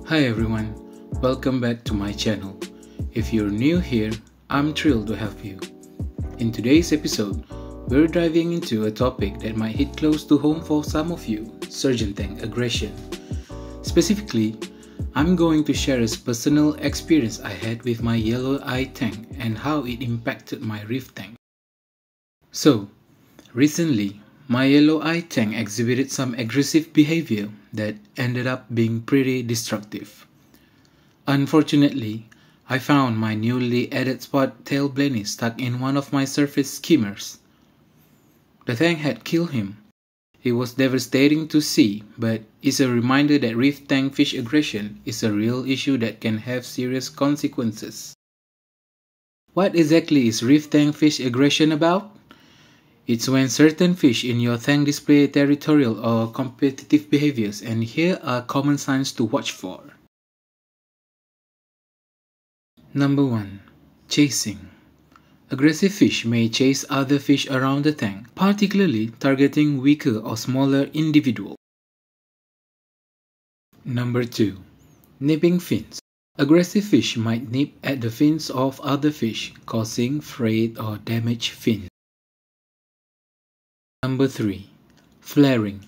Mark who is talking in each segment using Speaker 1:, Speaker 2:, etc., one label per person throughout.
Speaker 1: Hi everyone, welcome back to my channel. If you're new here, I'm thrilled to have you. In today's episode, we're diving into a topic that might hit close to home for some of you, Tang aggression. Specifically, I'm going to share a personal experience I had with my yellow-eyed tang and how it impacted my reef tank. So, recently, my yellow-eyed tang exhibited some aggressive behavior that ended up being pretty destructive. Unfortunately, I found my newly added spot-tailed blenny stuck in one of my surface skimmers. The tang had killed him. It was devastating to see, but it's a reminder that reef tank fish aggression is a real issue that can have serious consequences. What exactly is reef tank fish aggression about? It's when certain fish in your tank display territorial or competitive behaviors, and here are common signs to watch for. Number 1. Chasing. Aggressive fish may chase other fish around the tank, particularly targeting weaker or smaller individuals. Number 2. Nipping fins. Aggressive fish might nip at the fins of other fish, causing frayed or damaged fins. Number 3. Flaring.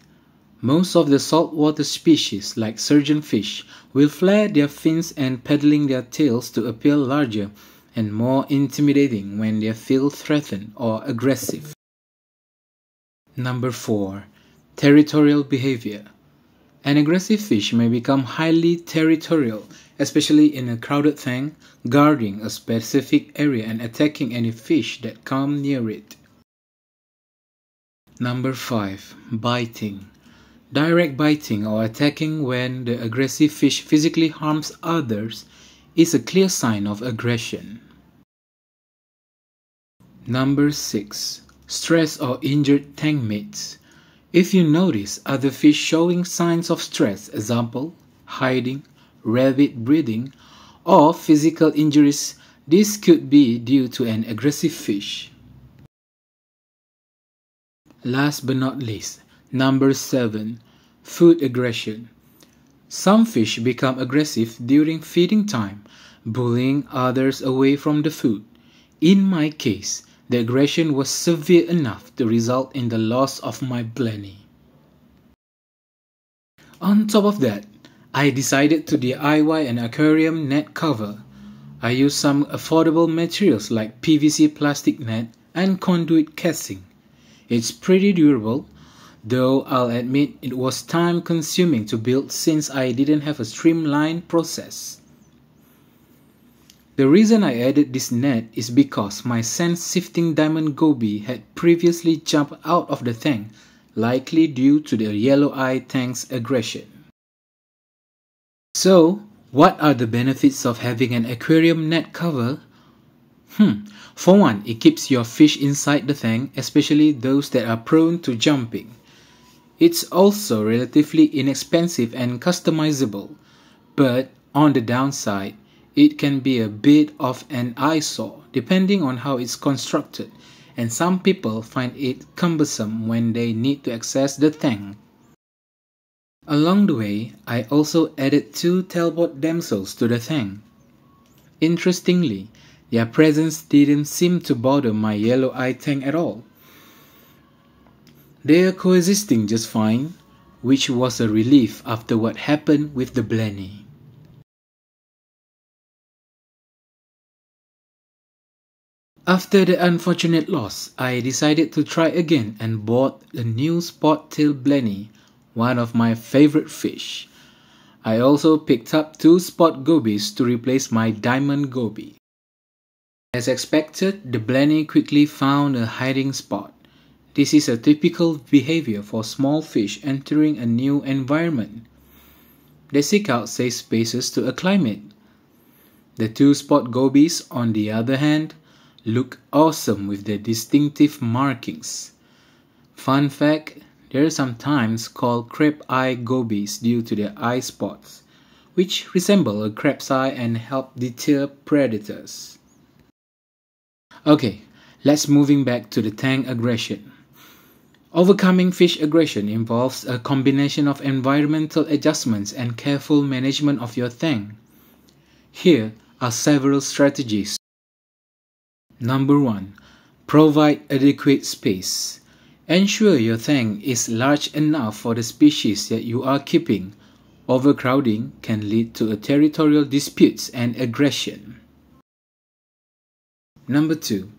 Speaker 1: Most of the saltwater species, like surgeonfish, will flare their fins and paddling their tails to appear larger and more intimidating when they feel threatened or aggressive. Number 4. Territorial behavior. An aggressive fish may become highly territorial, especially in a crowded tank, guarding a specific area and attacking any fish that come near it. Number 5. Biting. Direct biting or attacking when the aggressive fish physically harms others is a clear sign of aggression. Number 6. Stress or injured tank mates. If you notice other fish showing signs of stress, example, hiding, rapid breathing, or physical injuries, this could be due to an aggressive fish. Last but not least, number 7. Food aggression. Some fish become aggressive during feeding time, bullying others away from the food. In my case, the aggression was severe enough to result in the loss of my blenny. On top of that, I decided to DIY an aquarium net cover. I used some affordable materials like PVC plastic net and conduit casing. It's pretty durable, though I'll admit it was time consuming to build since I didn't have a streamlined process. The reason I added this net is because my scent-sifting diamond goby had previously jumped out of the tank, likely due to the yellow-eyed tank's aggression. So, what are the benefits of having an aquarium net cover? For one, it keeps your fish inside the tank, especially those that are prone to jumping. It's also relatively inexpensive and customizable, but on the downside, it can be a bit of an eyesore depending on how it's constructed, and some people find it cumbersome when they need to access the tank. Along the way, I also added 2 tailboat damsels to the tank. Interestingly, their presence didn't seem to bother my yellow-eyed tang at all. They are coexisting just fine, which was a relief after what happened with the blenny. After the unfortunate loss, I decided to try again and bought a new spot-tailed blenny, one of my favorite fish. I also picked up 2 spot gobies to replace my diamond goby. As expected, the blenny quickly found a hiding spot. This is a typical behavior for small fish entering a new environment. They seek out safe spaces to acclimate. The 2 spot gobies, on the other hand, look awesome with their distinctive markings. Fun fact, they are sometimes called crab eye gobies due to their eye spots, which resemble a crab's eye and help deter predators. Okay, let's moving back to the tank aggression. Overcoming fish aggression involves a combination of environmental adjustments and careful management of your tank. Here are several strategies. Number 1. Provide adequate space. Ensure your tank is large enough for the species that you are keeping. Overcrowding can lead to territorial disputes and aggression. Number 2.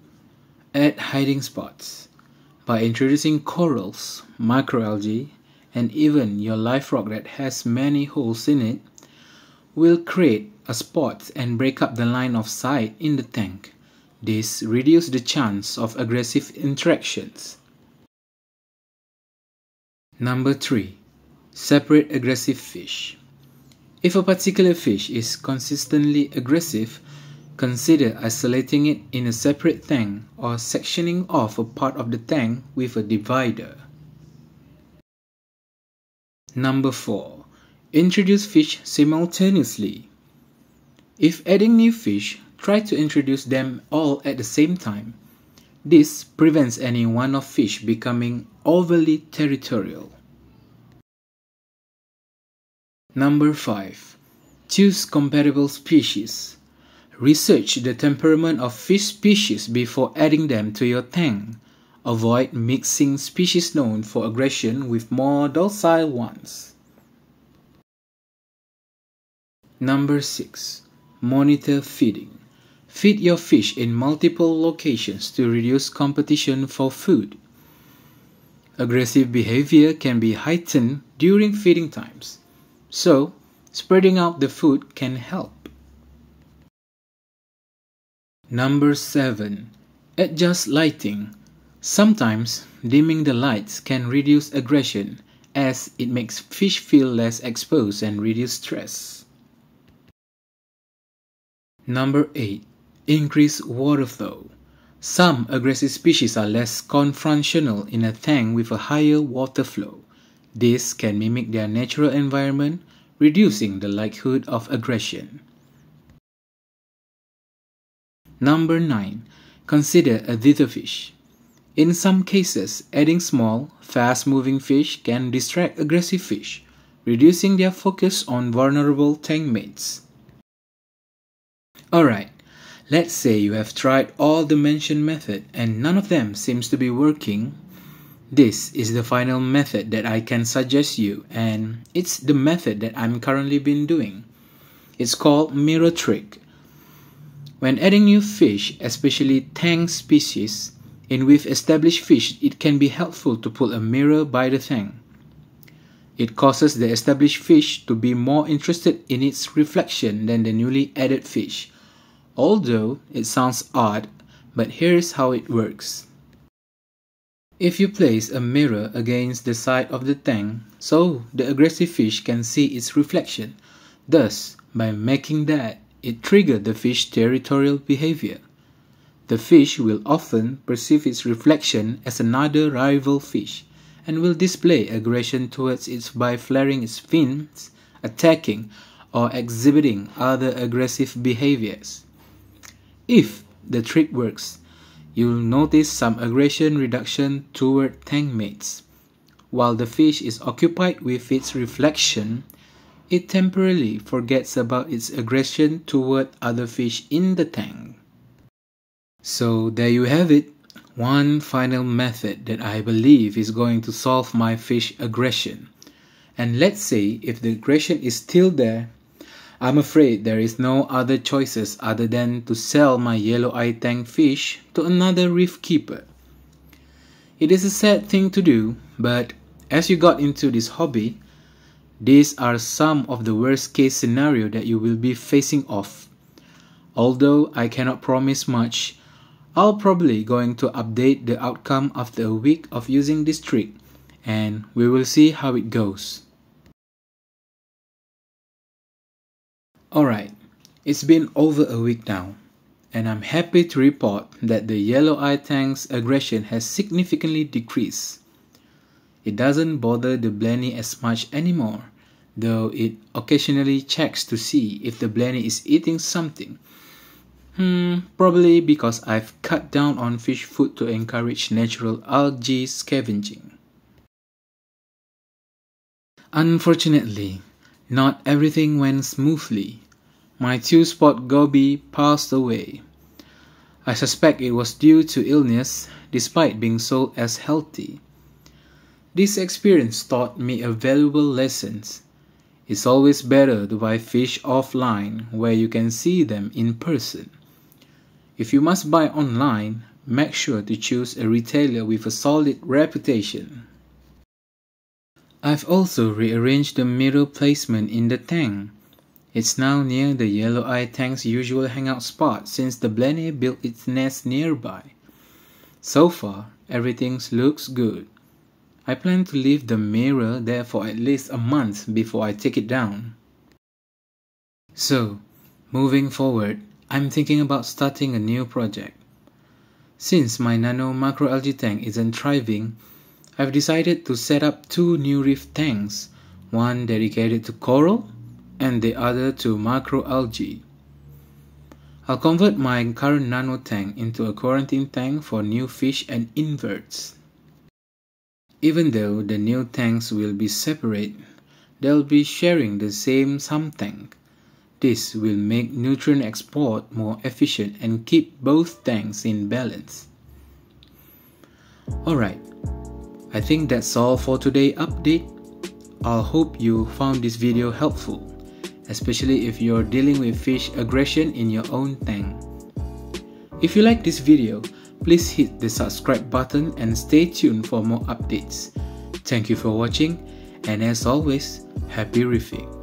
Speaker 1: Add hiding spots. By introducing corals, macroalgae, and even your live rock that has many holes in it, will create a spot and break up the line of sight in the tank. This reduces the chance of aggressive interactions. Number 3. Separate aggressive fish. If a particular fish is consistently aggressive, consider isolating it in a separate tank or sectioning off a part of the tank with a divider. Number 4. Introduce fish simultaneously. If adding new fish, try to introduce them all at the same time. This prevents any one of fish becoming overly territorial. Number 5. Choose compatible species. Research the temperament of fish species before adding them to your tank. Avoid mixing species known for aggression with more docile ones. Number 6. Monitor feeding. Feed your fish in multiple locations to reduce competition for food. Aggressive behavior can be heightened during feeding times, so spreading out the food can help. Number 7. Adjust lighting. Sometimes dimming the lights can reduce aggression as it makes fish feel less exposed and reduce stress. Number 8. Increase water flow. Some aggressive species are less confrontational in a tank with a higher water flow. This can mimic their natural environment, reducing the likelihood of aggression. Number 9. Consider a deter fish. In some cases, adding small, fast-moving fish can distract aggressive fish, reducing their focus on vulnerable tank mates. Alright, let's say you have tried all the mentioned methods and none of them seems to be working. This is the final method that I can suggest you, and it's the method that I'm currently been doing. It's called mirror trick. When adding new fish, especially Tang species, in with established fish, it can be helpful to put a mirror by the tank. It causes the established fish to be more interested in its reflection than the newly added fish. Although it sounds odd, but here's how it works. If you place a mirror against the side of the tank, so the aggressive fish can see its reflection, thus, by making that, it triggers the fish's territorial behavior. The fish will often perceive its reflection as another rival fish and will display aggression towards it by flaring its fins, attacking, or exhibiting other aggressive behaviors. If the trick works, you'll notice some aggression reduction toward tank mates. While the fish is occupied with its reflection, it temporarily forgets about its aggression toward other fish in the tank. So there you have it, one final method that I believe is going to solve my fish aggression. And let's say if the aggression is still there, I'm afraid there is no other choices other than to sell my yellow-eye tank fish to another reef keeper. It is a sad thing to do, but as you got into this hobby, these are some of the worst case scenario that you will be facing off. Although I cannot promise much, I'll probably going to update the outcome after a week of using this trick, and we will see how it goes. Alright, it's been over a week now, and I'm happy to report that the yellow-eye tank's aggression has significantly decreased. It doesn't bother the blenny as much anymore, though it occasionally checks to see if the blenny is eating something. Probably because I've cut down on fish food to encourage natural algae scavenging. Unfortunately, not everything went smoothly. My two-spot goby passed away. I suspect it was due to illness despite being sold as healthy. This experience taught me a valuable lesson. It's always better to buy fish offline where you can see them in person. If you must buy online, make sure to choose a retailer with a solid reputation. I've also rearranged the mirror placement in the tank. It's now near the yellow-eyed tang's usual hangout spot since the blene built its nest nearby. So far, everything looks good. I plan to leave the mirror there for at least a month before I take it down. So, moving forward, I'm thinking about starting a new project. Since my Nano macroalgae tank isn't thriving, I've decided to set up 2 new reef tanks, one dedicated to coral and the other to macroalgae. I'll convert my current Nano tank into a quarantine tank for new fish and inverts. Even though the new tanks will be separate, they'll be sharing the same sump tank. This will make nutrient export more efficient and keep both tanks in balance. Alright, I think that's all for today's update. I hope you found this video helpful, especially if you're dealing with fish aggression in your own tank. If you like this video, please hit the subscribe button and stay tuned for more updates. Thank you for watching, and as always, happy reefing.